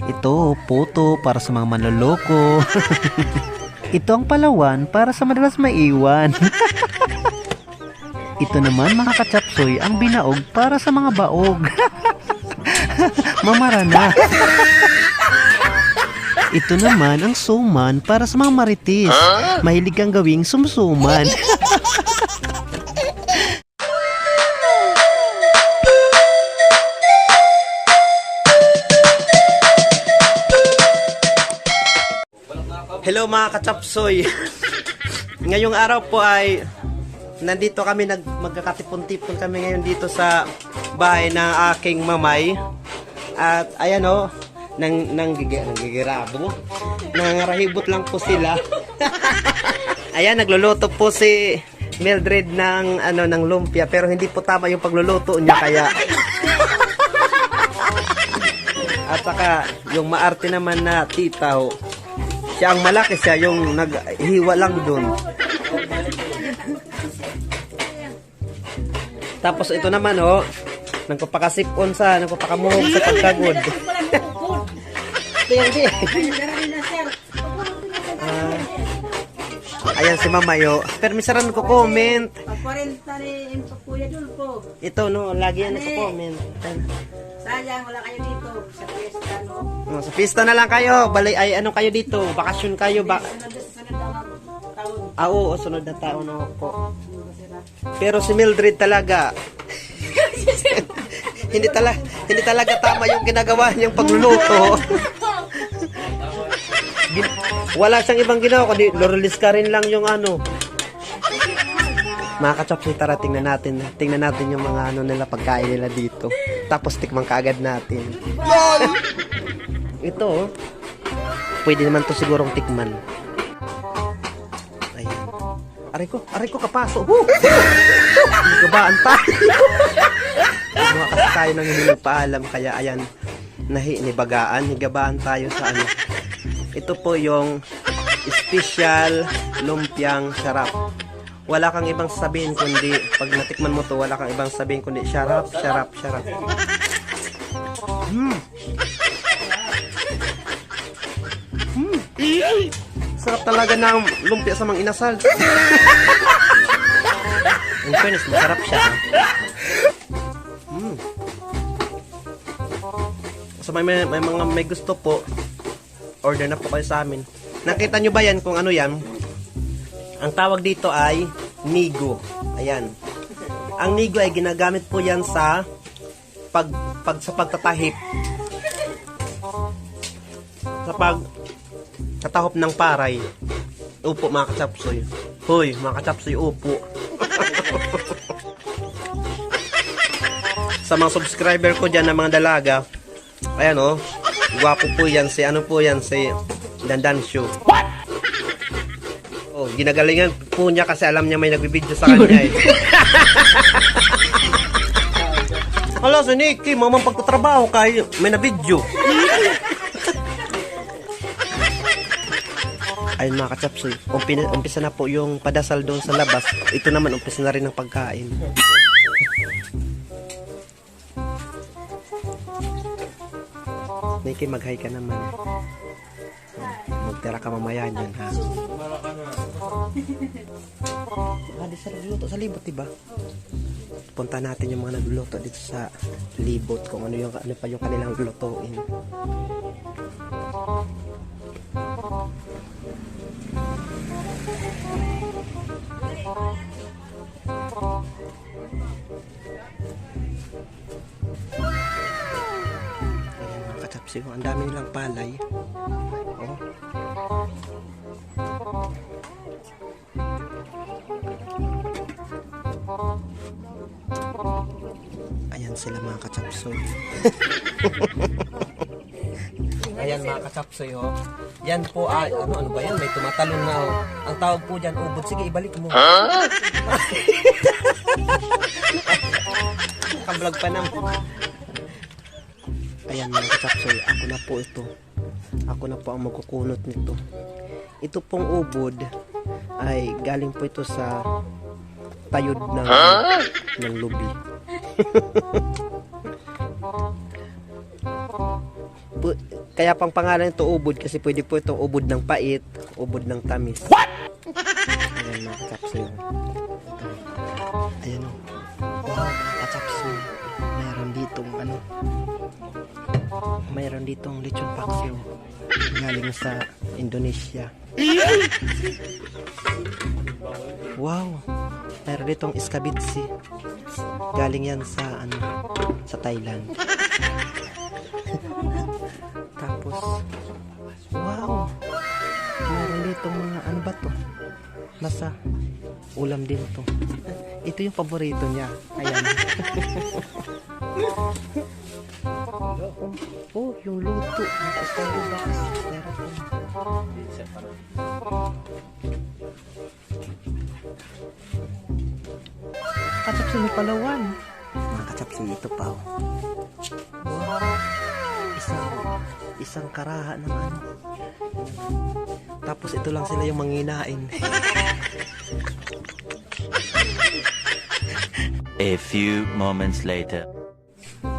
Ito, puto para sa mga manloloko. Ito ang palawan para sa madalas maiwan. Ito naman mga kachapsoy ang binaog para sa mga baog. Mamarana. Ito naman ang suman para sa mga marites. Mahilig kang gawing sumsuman. Hello mga kachapsoy. Ngayong araw po ay nandito kami magkakatipon-tipon kami ngayon dito sa bahay ng aking mamay. At ayan o, nanggigirabo. Nangarahibot lang po sila. Ayan, nagluluto po si Mildred ng lumpia, pero hindi po tama yung pagluluto niya kaya. At saka yung maarte naman na tita ho. Siya ang malaki, siya yung naghiwa lang dun. Tapos ito naman oh, nagpapakasipon nagpapakamuhog sa pagkagod. Ayan si Mamayo. Permisaran ko comment. Ito no, lagi yan nagko-comment. Sayang, wala kayo dito sa piyesta, no? Sa pista na lang kayo. Balay ay ano kayo dito? Bakasyon kayo ba? Oo, sunod na taon na po. Pero si Mildred talaga hindi talaga tama yung ginagawa niyang pagluluto. Wala siyang ibang ginawa kundi lorolis ka rin lang yung ano. Mga kachapsoy, tara tingnan natin yung mga nila pagkain nila dito. Tapos tikman kaagad natin. Ito, pwede naman to sigurong tikman. Ayan. Aray ko kapaso. Higabaan tayo. Mga kasi tayo nang hindi nagpaalam. Kaya ayan, nibagaan, higabaan tayo sa ano. Ito po yung special lumpiang sarap. Wala kang ibang sabihin kundi, pag natikman mo to, wala kang ibang sabihin kundi, sarap. Sarap talaga ng lumpia sa mga inasal. In fairness, masarap siya. So may gusto po, order na po kayo sa amin. Nakita nyo ba yan kung ano yan? Ang tawag dito ay nigo. Ayan. Ang nigo ay ginagamit po yan sa pagtatahip. Sa tatahop ng paray. Upo mga kachapsoy. Hoy, mga kachapsoy, upo. Sa mga subscriber ko dyan na mga dalaga, ayan o, gwapo po yan si Dandansyo. Oh, ginagalingan po niya kasi alam niya may nagbibideo sa kanya eh. Hala, si Nikki, mamang pagtatrabaho kayo, may nabidyo. Ayun mga kachapsoy, umpisa na po yung padasal doon sa labas. Ito naman, umpisa na rin ng pagkain. Nikki, mag-hi ka naman. Magtira ka mamaya niyan ha. Di sa nagluluto sa libot, diba? Punta natin yung mga nagluluto dito sa libot kung ano pa yung kanilang lutuin. Ayan mga kachapsi, ang dami nilang palay. Oh. Ayan sila mga kachapsoy. Ayan mga kachapsoy oh. Yan po ay ano ba yan? May tumatalon na oh. Ang tawag po dyan ubod. Sige, ibalik mo. Nakablog pa naman. Ayan mga kachapsoy, ako na po ito. Ako na po ang magkukunot nito. Ito pong ubod ay galing po ito sa tayod ng lubi. Kaya pang pangalan ito ubod kasi pwede po itong ubod ng pait, ubod ng tamis. What? Ayan mga kachapsoy. Ayan o. Wow, mga kachapsoy. Mayroon ditong lechon paksiw. Galing sa Indonesia. Wow. Mayroon ditong iskabitsi. Galing yan sa sa Thailand. Tapos wow. Mayroon ditong mga ano ba to? Nasa ulam din to. Ito yung paborito niya. Ayan. Oh, yung luto. Nasa Starbucks. Meron. Kachapsi ni Palawan. Mga kachapsi ito pa. Wow. Isang karaha ng ano. Tapos ito lang sila yung manginain. A few moments later.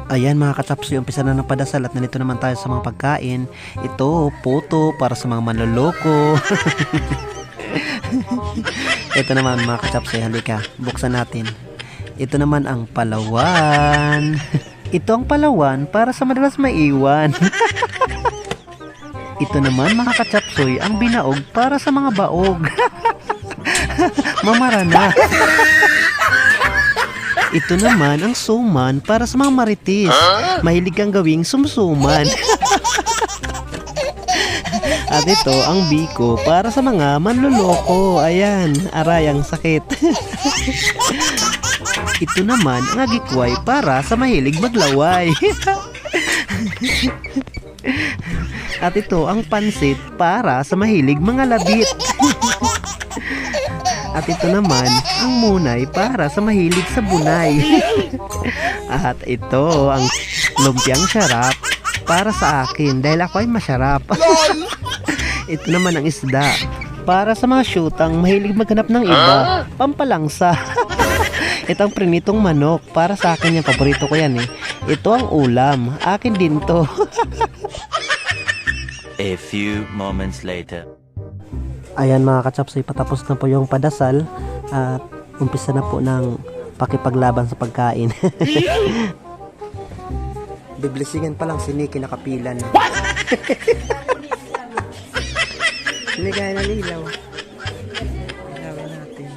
Ayan mga kachapsi, umpisa na ng padasal at nandito naman tayo sa mga pagkain. Ito, puto para sa mga manloloko. Ito naman mga kachapsi, halika, buksan natin. Ito naman ang palawan. Ito ang palawan para sa madalas maiwan. Ito naman mga kachapsoy, ang binaog para sa mga baog. Mamarana. Ito naman ang suman para sa mga maritis. Mahilig kang gawing sumsuman. At ito ang biko para sa mga manloloko. Ayan, aray ang sakit. Ito naman ang agikway para sa mahilig maglaway. At ito ang pansit para sa mahilig mga labit. At ito naman ang munay para sa mahilig sa bunay. At ito ang lumpiang syarap para sa akin dahil ako ay masyarap. Ito naman ang isda para sa mga syutang mahilig maghanap ng iba, pampalangsa. Ito ang prinitong manok para sa akin, yung paborito ko yan eh. Ito ang ulam, akin din to. A few moments later. Ayan mga kachapsoy, patapos na po yung padasal at umpisa na po ng pakipaglaban sa pagkain. Biblisingan pa lang si Nikki nakapila na. Hindi kaya nalilaw. Ilawin natin.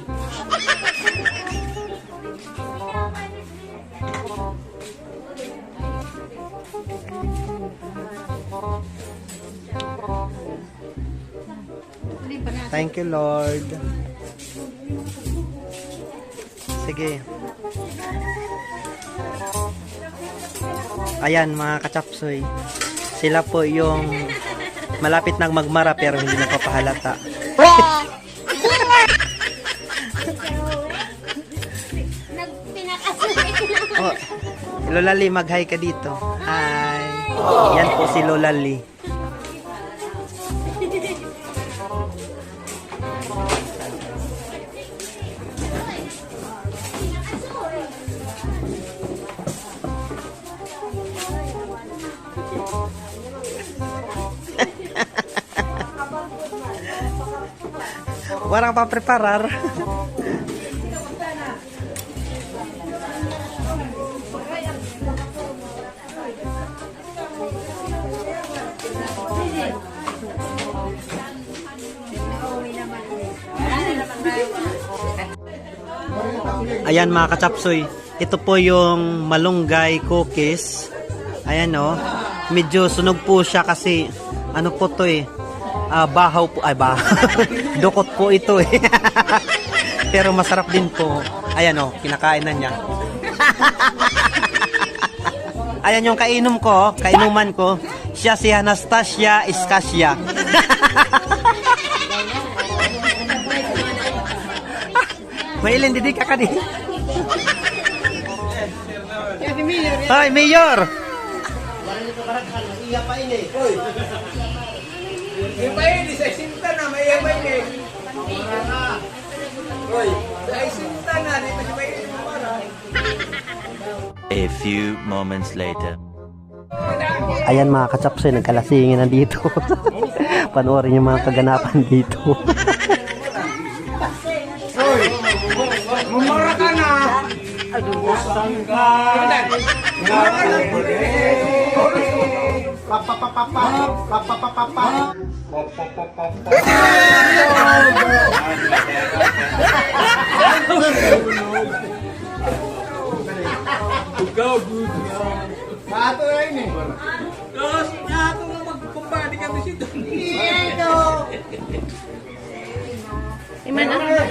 Thank you, Lord. Sige. Ayan, mga kachapsoy. Sila po yung malapit nang magmara pero hindi napapahalata. Oh, Lola Lee, mag-hi ka dito. Hi. Yan po si Lola Lee. Warang pa preparar. Ayan mga kachapsoy, ito po yung malunggay cookies. Ayan o, medyo sunog po siya kasi ano po to eh, bahaw po, ay bahaw. Dukot po ito eh. Pero masarap din po. Ayan o, kinakain na niya. Ayan yung kainom ko, kainuman ko. Siya si Anastasia Iskasia. Mailin, didig ka ka din. Ay, Mayor! Iya pa ini. Oy. Iya pa ini sa sinta na may iya pa ini. Oy, sa sinta na di pa may ini para. A few moments later. Ayan mga katsapsoy, nagkalasingin na dito. Panoorin yung mga kaganapan dito. Mumura ka na! Pato na yun eh. Tapos, nato nga magkumpani kami si Don. Imana.